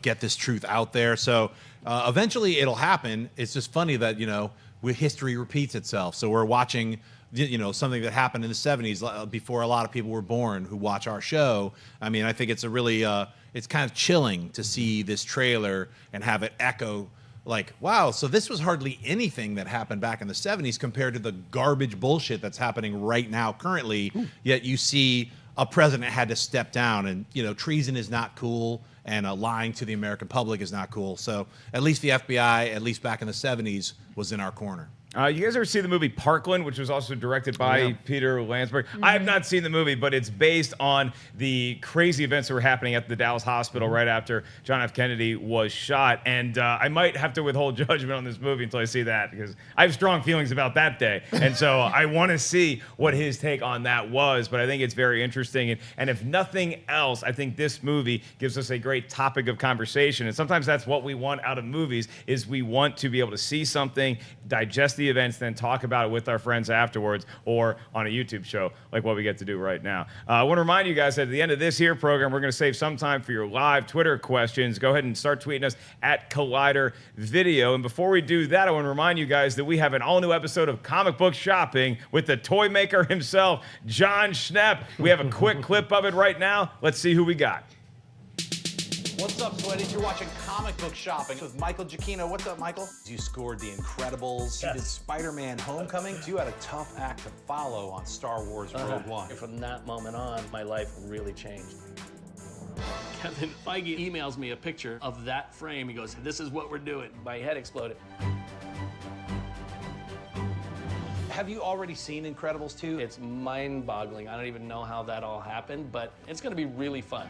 get this truth out there. So eventually it'll happen. It's just funny that, history repeats itself. So we're watching something that happened in the 70s before a lot of people were born who watch our show. I mean, I think it's a really, it's kind of chilling to see this trailer and have it echo like, wow, so this was hardly anything that happened back in the 70s compared to the garbage bullshit that's happening right now currently. Yet you see a president had to step down, and, treason is not cool, and lying to the American public is not cool. So at least the FBI, at least back in the 70s, was in our corner. You guys ever see the movie Parkland, which was also directed by Peter Landsberg? I have not seen the movie, but it's based on the crazy events that were happening at the Dallas hospital right after John F. Kennedy was shot. And I might have to withhold judgment on this movie until I see that, because I have strong feelings about that day. And so I want to see what his take on that was. But I think it's very interesting. And if nothing else, I think this movie gives us a great topic of conversation. And sometimes that's what we want out of movies, is we want to be able to see something, digest the the events, then talk about it with our friends afterwards or on a YouTube show like what we get to do right now. I want to remind you guys that at the end of this here program, we're going to save some time for your live Twitter questions. Go ahead and start tweeting us at Collider Video. And before we do that, I want to remind you guys that we have an all-new episode of Comic Book Shopping with the toy maker himself, Jon Schnepp. We have a quick clip of it right now. Let's see who we got. What's up, Sweaties? You're watching Comic Book Shopping with Michael Giacchino. What's up, Michael? You scored The Incredibles. You did Spider-Man Homecoming. You had a tough act to follow on Star Wars Rogue One. From that moment on, my life really changed. Kevin Feige emails me a picture of that frame. He goes, "This is what we're doing." My head exploded. Have you already seen Incredibles 2? It's mind-boggling. I don't even know how that all happened, but it's going to be really fun.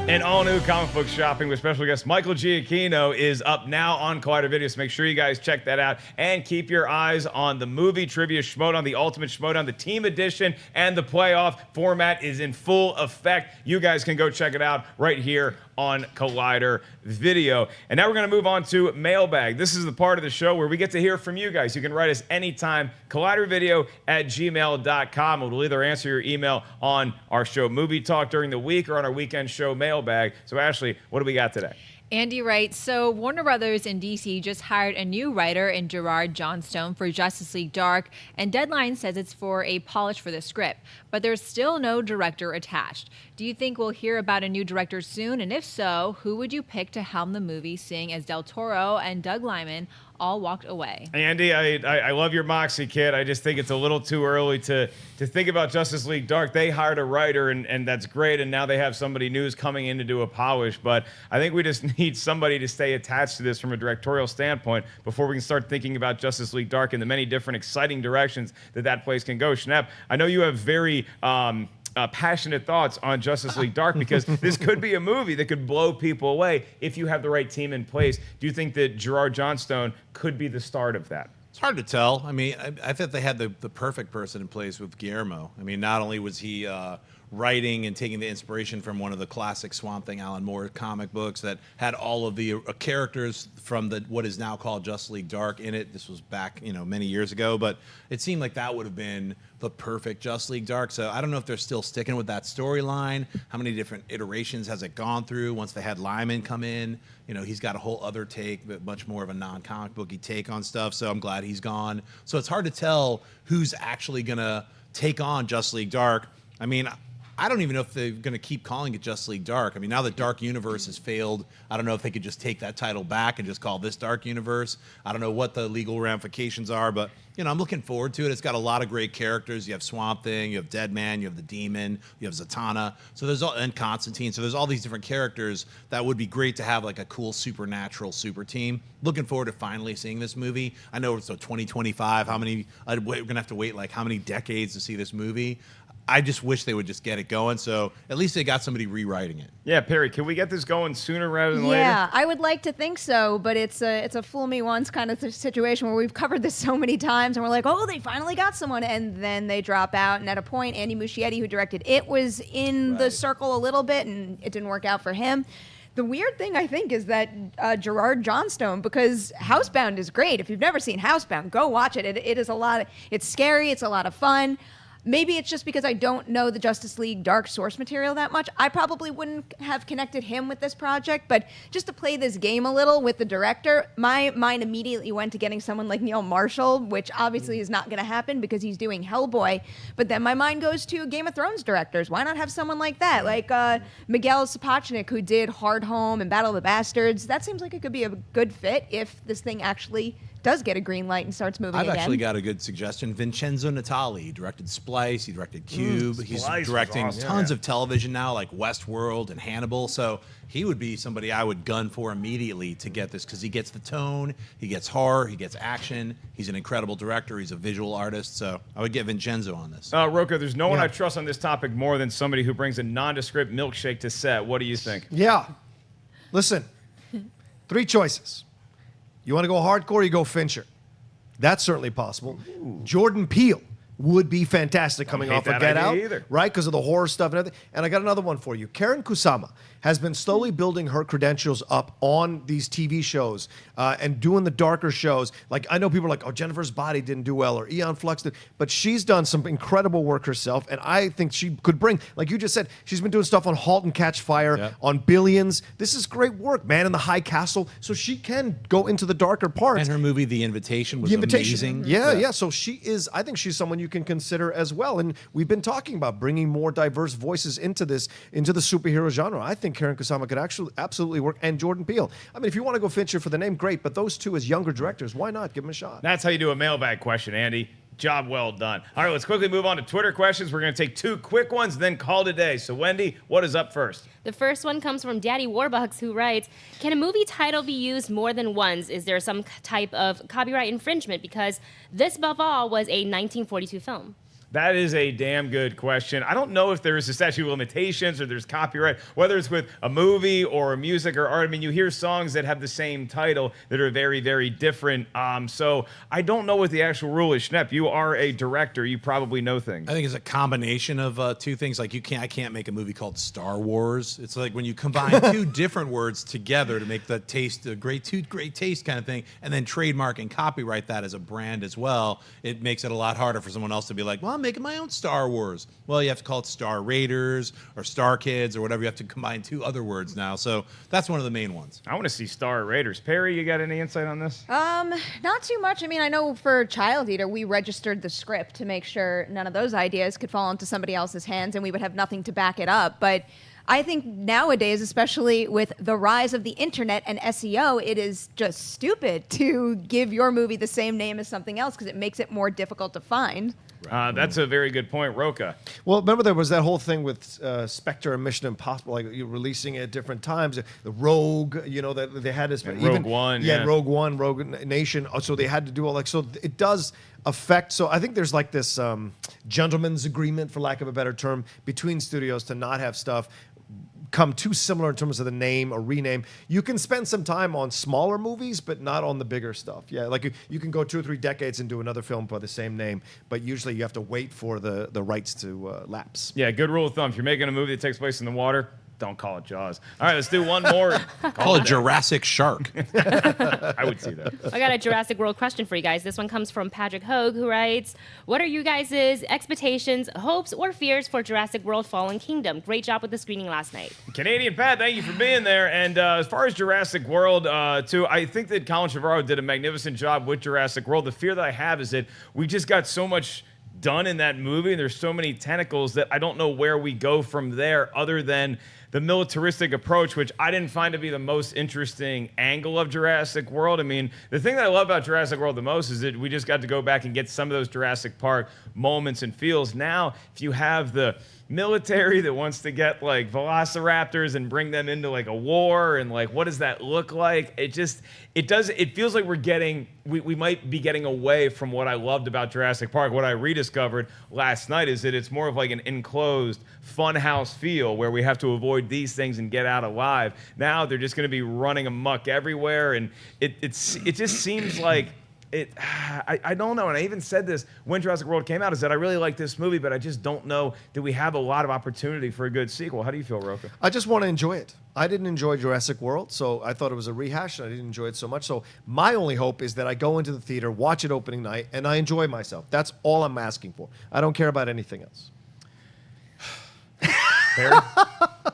An all-new Comic Book Shopping with special guest Michael Giacchino is up now on Collider Video, so make sure you guys check that out. And keep your eyes on the movie trivia Schmodown, the Ultimate Schmodown, the Team Edition, and the playoff format is in full effect. You guys can go check it out right here on Collider Video. And now we're going to move on to Mailbag. This is the part of the show where we get to hear from you guys. You can write us anytime, collidervideo@gmail.com. We'll either answer your email on our show Movie Talk during the week or on our weekend show Mailbag. So Ashley, what do we got today? Andy writes, so Warner Brothers and DC just hired a new writer in Gerard Johnstone for Justice League Dark, and Deadline says it's for a polish for the script, but there's still no director attached. Do you think we'll hear about a new director soon? And if so, who would you pick to helm the movie, seeing as Del Toro and Doug Liman all walked away? Andy, I love your moxie, kid. I just think it's a little too early to think about Justice League Dark. They hired a writer, and that's great, and now they have somebody new who's coming in to do a polish. But I think we just need somebody to stay attached to this from a directorial standpoint before we can start thinking about Justice League Dark and the many different exciting directions that place can go. Schnepp, I know you have very passionate thoughts on Justice League Dark because this could be a movie that could blow people away if you have the right team in place. Do you think that Gerard Johnstone could be the start of that? It's hard to tell. I mean, I thought they had the perfect person in place with Guillermo. I mean, not only was he writing and taking the inspiration from one of the classic Swamp Thing Alan Moore comic books that had all of the characters from what is now called Justice League Dark in it. This was back, many years ago, but it seemed like that would have been the perfect Justice League Dark. So I don't know if they're still sticking with that storyline. How many different iterations has it gone through once they had Lyman come in? He's got a whole other take, but much more of a non-comic booky take on stuff. So I'm glad he's gone. So it's hard to tell who's actually going to take on Justice League Dark. I mean, I don't even know if they're going to keep calling it Justice League Dark. I mean, now that Dark Universe has failed, I don't know if they could just take that title back and just call this Dark Universe. I don't know what the legal ramifications are, but, I'm looking forward to it. It's got a lot of great characters. You have Swamp Thing, you have Deadman, you have the Demon, you have Zatanna, and Constantine. So there's all these different characters that would be great to have like a cool supernatural super team. Looking forward to finally seeing this movie. I know it's 2025. We're going to have to wait like how many decades to see this movie? I just wish they would just get it going. So at least they got somebody rewriting it. Yeah, Perri, can we get this going sooner rather than later? Yeah, I would like to think so, but it's a fool me once kind of situation where we've covered this so many times and we're like, oh, they finally got someone, and then they drop out. And at a point, Andy Muschietti, who directed it, was in the circle a little bit, and it didn't work out for him. The weird thing, I think, is that Gerard Johnstone, because Housebound is great. If you've never seen Housebound, go watch it. It is it's scary, it's a lot of fun. Maybe it's just because I don't know the Justice League Dark source material that much. I probably wouldn't have connected him with this project, but just to play this game a little with the director, my mind immediately went to getting someone like Neil Marshall, which obviously is not going to happen because he's doing Hellboy. But then my mind goes to Game of Thrones directors. Why not have someone like that? Like Miguel Sapochnik, who did Hard Home and Battle of the Bastards. That seems like it could be a good fit if this thing actually does get a green light and starts moving again. I've actually got a good suggestion. Vincenzo Natali. He directed Splice. He directed Cube. He's directing tons of television now, like Westworld and Hannibal. So he would be somebody I would gun for immediately to get this because he gets the tone, he gets horror, he gets action. He's an incredible director. He's a visual artist. So I would get Vincenzo on this. Rocha, there's no one I trust on this topic more than somebody who brings a nondescript milkshake to set. What do you think? Yeah. Listen, 3 choices. You want to go hardcore, you go Fincher. That's certainly possible. Jordan Peele. would be fantastic coming hate off of that Get idea Out, either. right? Because of the horror stuff and everything. And I got another one for you. Karen Kusama has been slowly building her credentials up on these TV shows and doing the darker shows. Like, I know people are like, oh, Jennifer's Body didn't do well, or Eon Flux did, but she's done some incredible work herself, and I think she could bring, like you just said, she's been doing stuff on Halt and Catch Fire, on Billions. This is great work, Man in the High Castle, so she can go into the darker parts. And her movie, The Invitation, was The Invitation. amazing. Yeah. So she is, I think she's someone you can consider as well. And we've been talking about bringing more diverse voices into the superhero genre. I think Karen Kusama could actually absolutely work, and Jordan Peele. I mean, if you want to go Fincher for the name, great, but those two as younger directors, why not? Give them a shot. That's how you do a mailbag question, Andy. Job well done. All right, let's quickly move on to Twitter questions. We're going to take 2 quick ones, then call it a day. So, Wendy, what is up first? The first one comes from Daddy Warbucks, who writes, can a movie title be used more than once? Is there some type of copyright infringement? Because this, above all, was a 1942 film. That is a damn good question. I don't know if there is a statute of limitations or there's copyright, whether it's with a movie or music or art. I mean, you hear songs that have the same title that are very, very different. So I don't know what the actual rule is. Schnepp, you are a director. You probably know things. I think it's a combination of two things. Like I can't make a movie called Star Wars. It's like when you combine 2 different words together to make the taste a great taste kind of thing, and then trademark and copyright that as a brand as well. It makes it a lot harder for someone else to be like, well, I'm making my own Star Wars. Well, you have to call it Star Raiders or Star Kids or whatever. You have to combine 2 other words now. So that's one of the main ones. I want to see Star Raiders. Perri, you got any insight on this? Not too much. I mean, I know for Child Eater, we registered the script to make sure none of those ideas could fall into somebody else's hands and we would have nothing to back it up. But I think nowadays, especially with the rise of the internet and SEO, it is just stupid to give your movie the same name as something else because it makes it more difficult to find. That's a very good point, Rocha. Well, remember there was that whole thing with Spectre and Mission Impossible, like you releasing it at different times. The Rogue, that they had this. And Rogue One, yeah. Rogue One, Rogue Nation. So they had to do all so it does affect. So I think there's like this gentleman's agreement, for lack of a better term, between studios to not have stuff come too similar in terms of the name or rename. You can spend some time on smaller movies, but not on the bigger stuff. Yeah, like you can go 2 or 3 decades and do another film by the same name, but usually you have to wait for the rights to lapse. Yeah, good rule of thumb. If you're making a movie that takes place in the water, don't call it Jaws. All right, let's do one more. Call it Jurassic Shark. I would see that. I got a Jurassic World question for you guys. This one comes from Patrick Hogue, who writes, what are you guys' expectations, hopes, or fears for Jurassic World Fallen Kingdom? Great job with the screening last night. Canadian Pat, thank you for being there. And as far as Jurassic World, too, I think that Colin Trevorrow did a magnificent job with Jurassic World. The fear that I have is that we just got so much done in that movie, and there's so many tentacles that I don't know where we go from there other than the militaristic approach, which I didn't find to be the most interesting angle of Jurassic World. I mean, the thing that I love about Jurassic World the most is that we just got to go back and get some of those Jurassic Park moments and feels. Now, if you have the military that wants to get like velociraptors and bring them into like a war, and like what does that look like? It feels like we might be getting away from what I loved about Jurassic Park. What I rediscovered last night is that it's more of like an enclosed funhouse feel where we have to avoid these things and get out alive. Now they're just going to be running amok everywhere, and it just seems like I don't know, and I even said this when Jurassic World came out, is that I really like this movie, but I just don't know that we have a lot of opportunity for a good sequel. How do you feel, Rocha? I just want to enjoy it. I didn't enjoy Jurassic World, so I thought it was a rehash, and I didn't enjoy it so much. So my only hope is that I go into the theater, watch it opening night, and I enjoy myself. That's all I'm asking for. I don't care about anything else. Perri?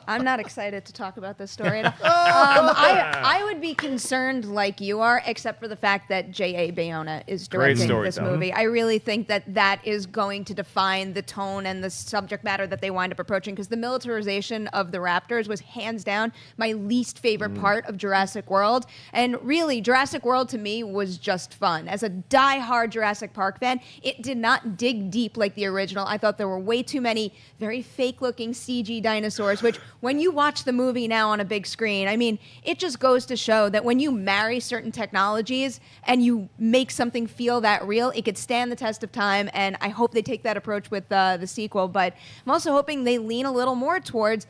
I'm not excited to talk about this story at all. I would be concerned like you are, except for the fact that J.A. Bayona is directing this movie. I really think that is going to define the tone and the subject matter that they wind up approaching, because the militarization of the raptors was hands down my least favorite part of Jurassic World. And really, Jurassic World to me was just fun. As a die-hard Jurassic Park fan, it did not dig deep like the original. I thought there were way too many very fake-looking CG dinosaurs, which when you watch the movie now on a big screen, I mean, it just goes to show that when you marry certain technologies and you make something feel that real, it could stand the test of time, and I hope they take that approach with the sequel. But I'm also hoping they lean a little more towards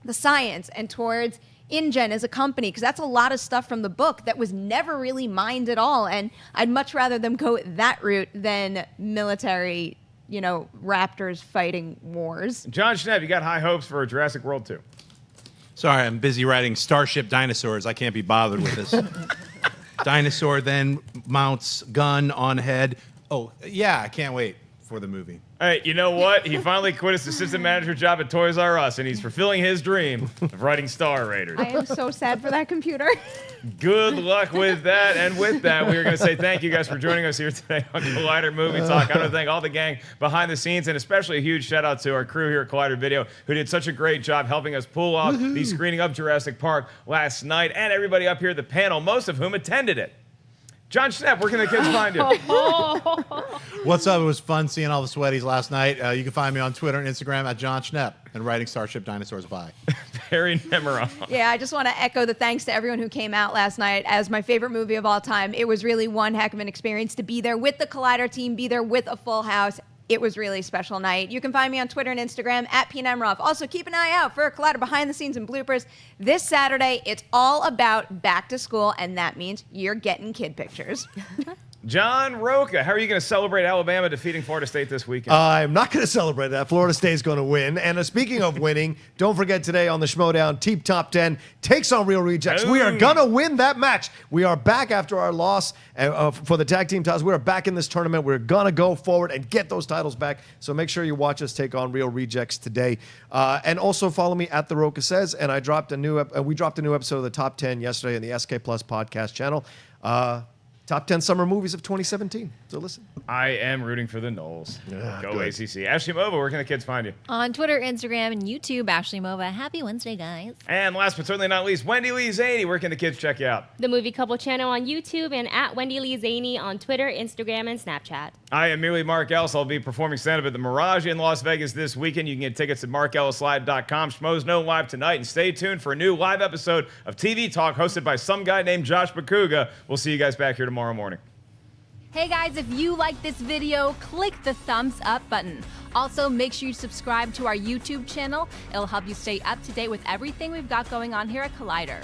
the science and towards InGen as a company, because that's a lot of stuff from the book that was never really mined at all, and I'd much rather them go that route than military raptors fighting wars. Jon Schnepp, you got high hopes for Jurassic World 2. Sorry, I'm busy writing Starship Dinosaurs. I can't be bothered with this. Dinosaur then mounts gun on head. Oh, yeah, I can't wait for the movie. Hey, you know what? He finally quit his assistant manager job at Toys R Us, and he's fulfilling his dream of writing Star Raiders. I am so sad for that computer. Good luck with that. And with that, we are going to say thank you guys for joining us here today on Collider Movie Talk. I want to thank all the gang behind the scenes, and especially a huge shout out to our crew here at Collider Video, who did such a great job helping us pull off the screening of Jurassic Park last night, and everybody up here at the panel, most of whom attended it. Jon Schnepp, where can the kids find you? What's up? It was fun seeing all the sweaties last night. You can find me on Twitter and Instagram at Jon Schnepp and writing Starship Dinosaurs. Bye. Perri Nemiroff. Yeah, I just want to echo the thanks to everyone who came out last night as my favorite movie of all time. It was really one heck of an experience to be there with the Collider team, be there with a full house. It was really a special night. You can find me on Twitter and Instagram at PNemroff. Also, keep an eye out for Collider behind the scenes and bloopers. This Saturday, it's all about back to school, and that means you're getting kid pictures. John Rocha, how are you going to celebrate Alabama defeating Florida State this weekend? I'm not going to celebrate that. Florida State's going to win. And speaking of winning, don't forget today on the Schmodown, Team Top 10 takes on Real Rejects. We are going to win that match. We are back after our loss for the tag team titles. We are back in this tournament. We're going to go forward and get those titles back. So make sure you watch us take on Real Rejects today. And also follow me at The Rocha Says. And we dropped a new episode of the Top 10 yesterday in the SK Plus podcast channel. Top 10 summer movies of 2017. So listen. I am rooting for the Knowles. Go good. ACC. Ashley Mova, where can the kids find you? On Twitter, Instagram, and YouTube, Ashley Mova. Happy Wednesday, guys. And last but certainly not least, Wendy Lee Zaney, where can the kids check you out? The Movie Couple channel on YouTube and at Wendy Lee Zaney on Twitter, Instagram, and Snapchat. I am merely Marc Ellis. I'll be performing stand-up at the Mirage in Las Vegas this weekend. You can get tickets at markellislive.com. Schmoes Know live tonight. And stay tuned for a new live episode of TV Talk hosted by some guy named Josh Bakuga. We'll see you guys back here tomorrow morning. Hey guys, if you like this video, click the thumbs up button. Also, make sure you subscribe to our YouTube channel. It'll help you stay up to date with everything we've got going on here at Collider.